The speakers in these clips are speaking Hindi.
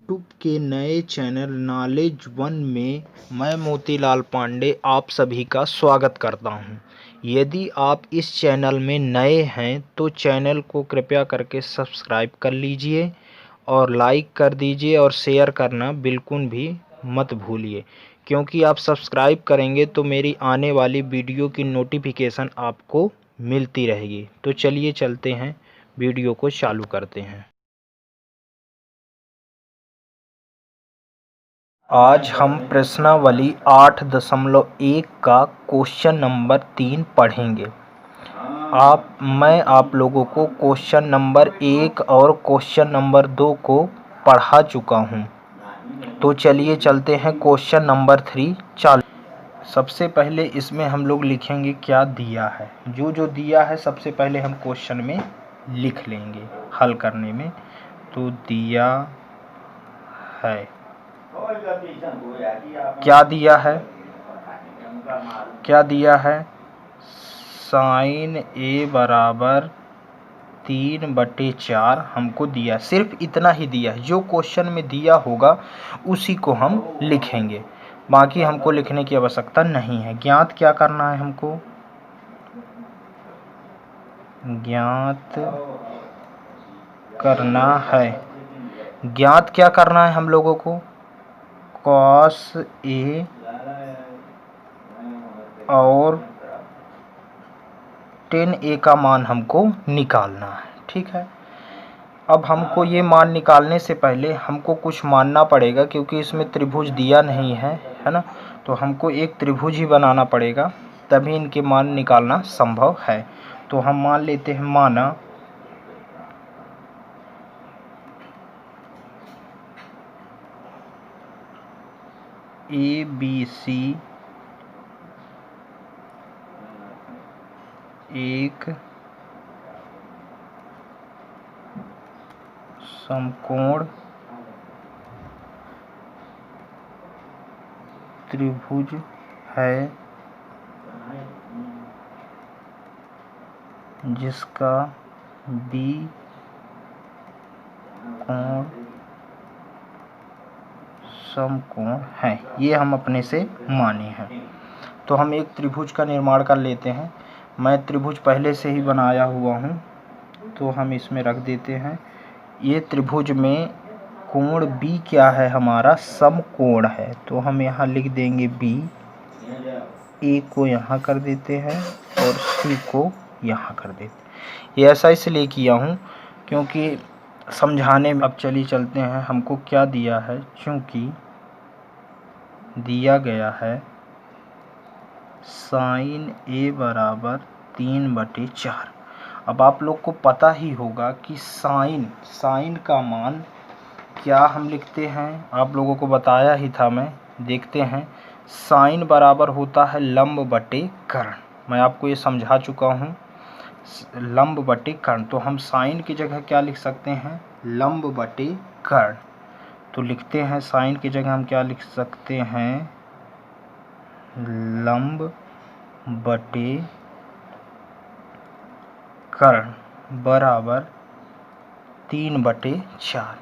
यूट्यूब के नए चैनल नॉलेज वन में मैं मोतीलाल पांडे आप सभी का स्वागत करता हूं। यदि आप इस चैनल में नए हैं तो चैनल को कृपया करके सब्सक्राइब कर लीजिए और लाइक कर दीजिए और शेयर करना बिल्कुल भी मत भूलिए, क्योंकि आप सब्सक्राइब करेंगे तो मेरी आने वाली वीडियो की नोटिफिकेशन आपको मिलती रहेगी। तो चलिए चलते हैं, वीडियो को चालू करते हैं। आज हम प्रश्नावली 8.1 का क्वेश्चन नंबर 3 पढ़ेंगे। मैं आप लोगों को क्वेश्चन नंबर 1 और क्वेश्चन नंबर 2 को पढ़ा चुका हूं। तो चलिए चलते हैं क्वेश्चन नंबर 3 चालू। सबसे पहले इसमें हम लोग लिखेंगे क्या दिया है। जो दिया है सबसे पहले हम क्वेश्चन में लिख लेंगे हल करने में। तो दिया है, क्या दिया है, क्या दिया है, साइन ए बराबर 3/4 हमको दिया। सिर्फ इतना ही दिया है, जो क्वेश्चन में दिया होगा उसी को हम लिखेंगे, बाकी हमको लिखने की आवश्यकता नहीं है। ज्ञात क्या करना है हमको, ज्ञात करना है। ज्ञात क्या करना है हम लोगों को, कॉस ए और tan a का मान हमको निकालना है। ठीक है, अब हमको ये मान निकालने से पहले हमको कुछ मानना पड़ेगा, क्योंकि इसमें त्रिभुज दिया नहीं है ना। तो हमको एक त्रिभुज ही बनाना पड़ेगा, तभी इनके मान निकालना संभव है। तो हम मान लेते हैं, माना ABC एक समकोण त्रिभुज है जिसका बी कोण समकोण है। ये हम अपने से माने हैं। तो हम एक त्रिभुज का निर्माण कर लेते हैं। मैं त्रिभुज पहले से ही बनाया हुआ हूँ, तो हम इसमें रख देते हैं। ये त्रिभुज में कोण B क्या है, हमारा समकोण है। तो हम यहाँ लिख देंगे B, A को यहाँ कर देते हैं और C को यहाँ कर देते हैं। ये ऐसा इसलिए किया हूँ क्योंकि समझाने में। अब चलिए चलते हैं, हमको क्या दिया है, चूँकि दिया गया है साइन A बराबर 3/4। अब आप लोग को पता ही होगा कि साइन का मान क्या हम लिखते हैं, आप लोगों को बताया ही था मैं। देखते हैं, साइन बराबर होता है लंब बटे कर्ण। मैं आपको ये समझा चुका हूँ, लंब बटे कर्ण। तो हम साइन की जगह क्या लिख सकते हैं, लंब बटे कर्ण। तो लिखते हैं, साइन की जगह हम क्या लिख सकते हैं, लंब बटे कर्ण बराबर 3/4।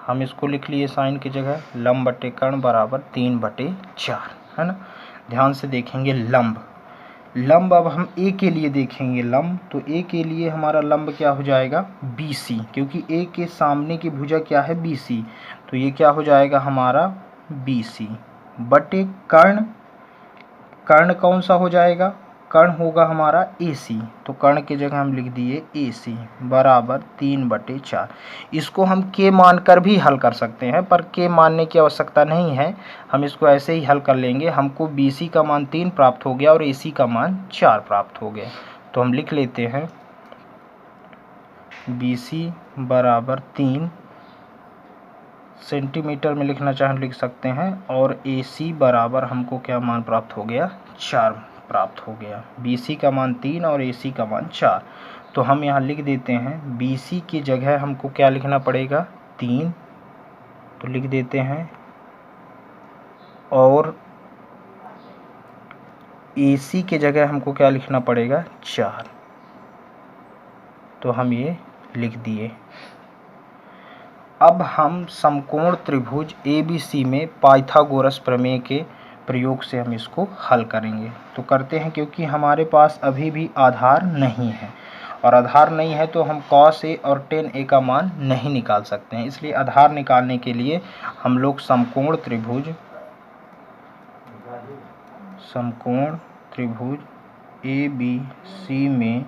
हम इसको लिख लिए साइन की जगह, लंब बटे कर्ण बराबर 3/4, है ना। ध्यान से देखेंगे, लंब अब हम ए के लिए देखेंगे। लंब तो ए के लिए हमारा लंब क्या हो जाएगा, BC, क्योंकि ए के सामने की भुजा क्या है, BC। तो ये क्या हो जाएगा हमारा BC बटे कर्ण। कर्ण कौन सा हो जाएगा, कर्ण होगा हमारा AC। तो कर्ण की जगह हम लिख दिए AC बराबर 3/4। इसको हम K मानकर भी हल कर सकते हैं, पर K मानने की आवश्यकता नहीं है, हम इसको ऐसे ही हल कर लेंगे। हमको BC का मान 3 प्राप्त हो गया और AC का मान 4 प्राप्त हो गया। तो हम लिख लेते हैं BC बराबर 3 सेंटीमीटर में लिखना चाहें लिख सकते हैं, और AC बराबर हमको क्या मान प्राप्त हो गया, 4 प्राप्त हो गया। BC का मान 3 और AC का मान 4। तो हम यहाँ लिख देते हैं, BC की जगह हमको क्या लिखना पड़ेगा, 3। तो लिख देते हैं, और AC की जगह हमको क्या लिखना पड़ेगा, 4। तो हम ये लिख दिए। अब हम समकोण त्रिभुज ABC में पाइथागोरस प्रमेय के प्रयोग से हम इसको हल करेंगे। तो करते हैं, क्योंकि हमारे पास अभी भी आधार नहीं है, और आधार नहीं है तो हम cos A और tan A का मान नहीं निकाल सकते हैं। इसलिए आधार निकालने के लिए हम लोग समकोण त्रिभुज ABC में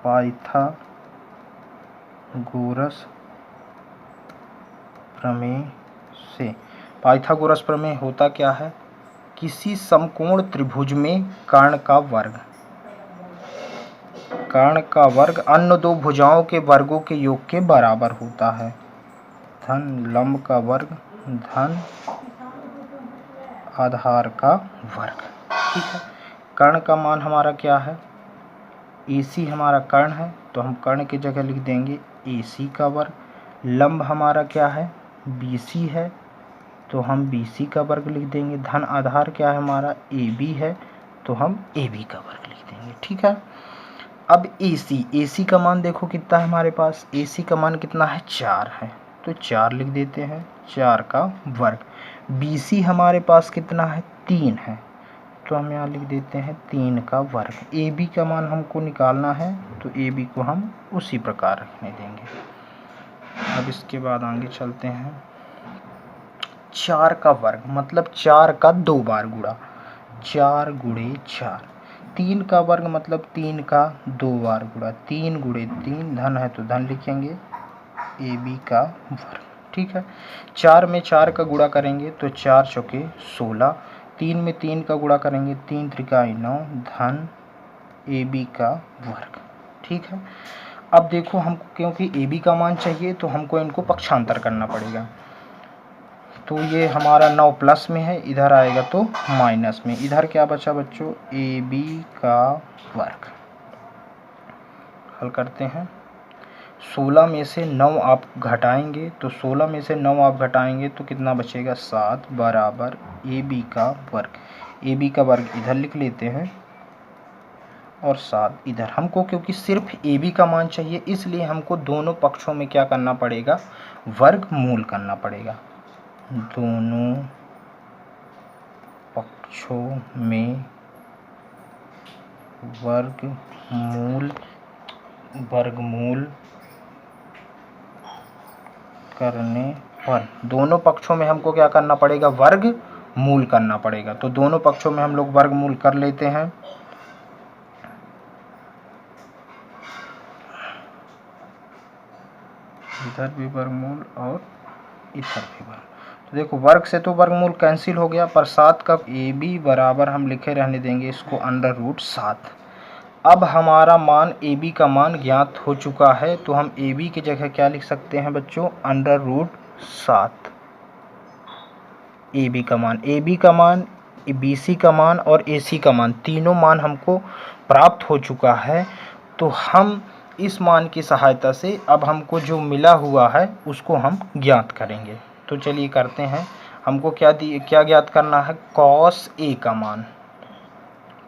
पाइथागोरस प्रमेय से, पाइथागोरस प्रमेय होता क्या है? किसी समकोण त्रिभुज में कर्ण का वर्ग अन्य दो भुजाओं के वर्गों के योग के बराबर होता है, धन लंब का वर्ग धन आधार का वर्ग। ठीक है, कर्ण का मान हमारा क्या है? AC हमारा कर्ण है, तो हम कर्ण की जगह लिख देंगे AC का वर्ग। लंब हमारा क्या है? BC है, तो हम BC का वर्ग लिख देंगे। धन आधार क्या है हमारा? AB है, तो हम AB का वर्ग लिख देंगे। ठीक है, अब AC का मान देखो कितना है हमारे पास? AC का मान कितना है? 4 है, तो 4 लिख देते हैं, 4 का वर्ग। BC हमारे पास कितना है? 3 है, तो हम यहाँ लिख देते हैं 3 का वर्ग। AB का मान हमको निकालना है, तो AB को हम उसी प्रकार रखने देंगे। अब इसके बाद आगे चलते हैं। 4 का वर्ग मतलब 4 का 2 बार गुणा, 4 गुणे 4। 3 का वर्ग मतलब 3 का 2 बार गुणा, 3 गुणे 3, धन है तो धन लिखेंगे, AB का वर्ग। ठीक है, 4 में 4 का गुणा करेंगे तो 4 चौके 16, 3 में 3 का गुणा करेंगे, 3 त्रिकाई 9, धन AB का वर्ग। ठीक है, अब देखो हमको क्योंकि AB का मान चाहिए तो हमको इनको पक्षांतर करना पड़ेगा। तो ये हमारा 9 प्लस में है, इधर आएगा तो माइनस में। इधर क्या बचा बच्चों? AB का वर्ग। हल करते हैं। 16 में से 9 आप घटाएंगे, तो 16 में से 9 आप घटाएंगे तो कितना बचेगा? 7 बराबर AB का वर्ग। AB का वर्ग इधर लिख लेते हैं और 7 इधर। हमको क्योंकि सिर्फ AB का मान चाहिए, इसलिए हमको दोनों पक्षों में क्या करना पड़ेगा? वर्गमूल करना पड़ेगा। दोनों पक्षों में वर्गमूल करने पर, दोनों पक्षों में हमको क्या करना पड़ेगा? वर्गमूल करना पड़ेगा। तो दोनों पक्षों में हम लोग वर्गमूल कर लेते हैं। इधर भी वर्गमूल और इधर भी वर्ग। तो देखो वर्ग से तो वर्गमूल कैंसिल हो गया, पर 7 का AB बराबर हम लिखे रहने देंगे इसको √7। अब हमारा मान AB का मान ज्ञात हो चुका है, तो हम AB की जगह क्या लिख सकते हैं बच्चों? √7 AB का मान। AB का मान, BC का मान और AC का मान, तीनों मान हमको प्राप्त हो चुका है। तो हम इस मान की सहायता से अब हमको जो मिला हुआ है उसको हम ज्ञात करेंगे। तो चलिए करते हैं। हमको क्या ज्ञात करना है? cos A का मान।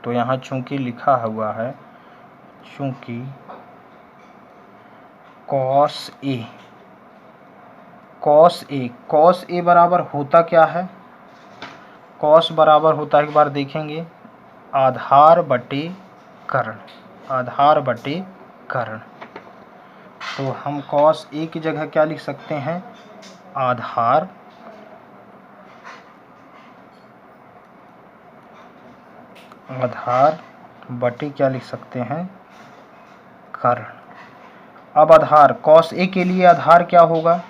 तो यहाँ चूंकि लिखा हुआ है, चूंकि cos A बराबर होता क्या है? cos बराबर होता है, एक बार देखेंगे, आधार बटे कर्ण। तो हम cos A की जगह क्या लिख सकते हैं? आधार बटे क्या लिख सकते हैं? कर्ण। अब आधार cos A के लिए आधार क्या होगा?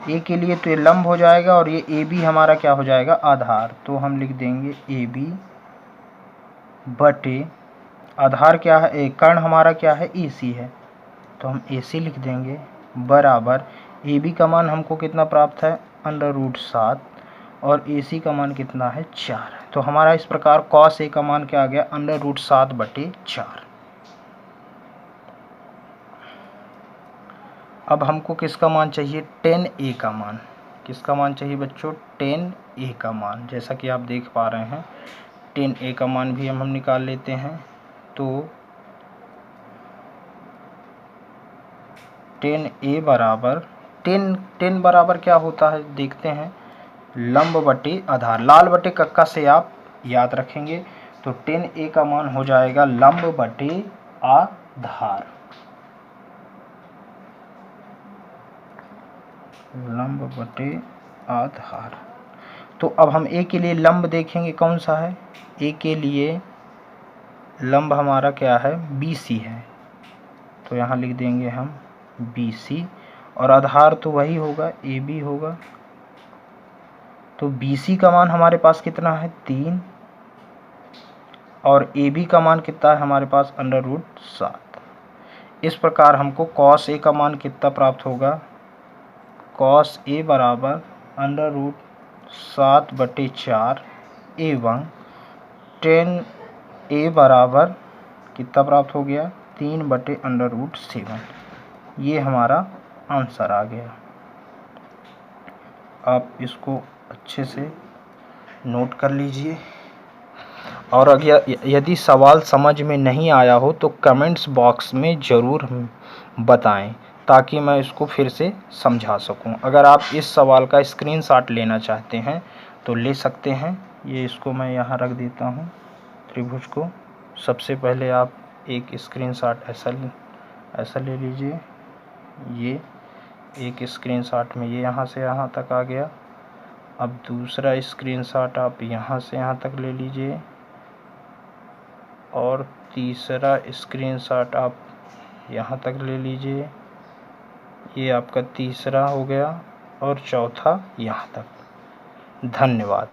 A के लिए तो ये लंब हो जाएगा और ये AB हमारा क्या हो जाएगा? आधार। तो हम लिख देंगे AB बटे आधार क्या है? कर्ण हमारा क्या है? AC है, तो हम AC लिख देंगे बराबर AB का मान हमको कितना प्राप्त है? √7 और AC का मान कितना है? 4। तो हमारा इस प्रकार cos A का मान क्या आ गया? √7 बटे 4। अब हमको किसका मान चाहिए? tan A का मान। किसका मान चाहिए बच्चों? tan A का मान। जैसा कि आप देख पा रहे हैं, tan A का मान भी हम निकाल लेते हैं। तो टेन ए बराबर टेन बराबर क्या होता है देखते हैं, लंब बटे आधार। लाल बटे कक्का से आप याद रखेंगे, तो टेन ए का मान हो जाएगा लंब बटे आधार। लंब बटे आधार। तो अब हम ए के लिए लंब देखेंगे कौन सा है। ए के लिए लंब हमारा क्या है, BC है, तो यहाँ लिख देंगे हम BC, और आधार तो वही होगा, AB होगा। तो BC का मान हमारे पास कितना है, 3, और AB का मान कितना है हमारे पास, √7। इस प्रकार हमको cos A का मान कितना प्राप्त होगा, cos A बराबर √7/4 एवं tan A बराबर कितना प्राप्त हो गया, 3/√7। ये हमारा आंसर आ गया। आप इसको अच्छे से नोट कर लीजिए, और अगर यदि सवाल समझ में नहीं आया हो तो कमेंट्स बॉक्स में ज़रूर बताएं, ताकि मैं इसको फिर से समझा सकूं। अगर आप इस सवाल का स्क्रीनशॉट लेना चाहते हैं तो ले सकते हैं। ये इसको मैं यहाँ रख देता हूँ, त्रिभुज को। सबसे पहले आप एक स्क्रीनशॉट ऐसा ले लीजिए। ये एक स्क्रीनशॉट में ये यहाँ से यहाँ तक आ गया। अब दूसरा स्क्रीनशॉट आप यहाँ से यहाँ तक ले लीजिए, और तीसरा स्क्रीनशॉट आप यहाँ तक ले लीजिए। ये आपका तीसरा हो गया, और चौथा यहाँ तक। धन्यवाद।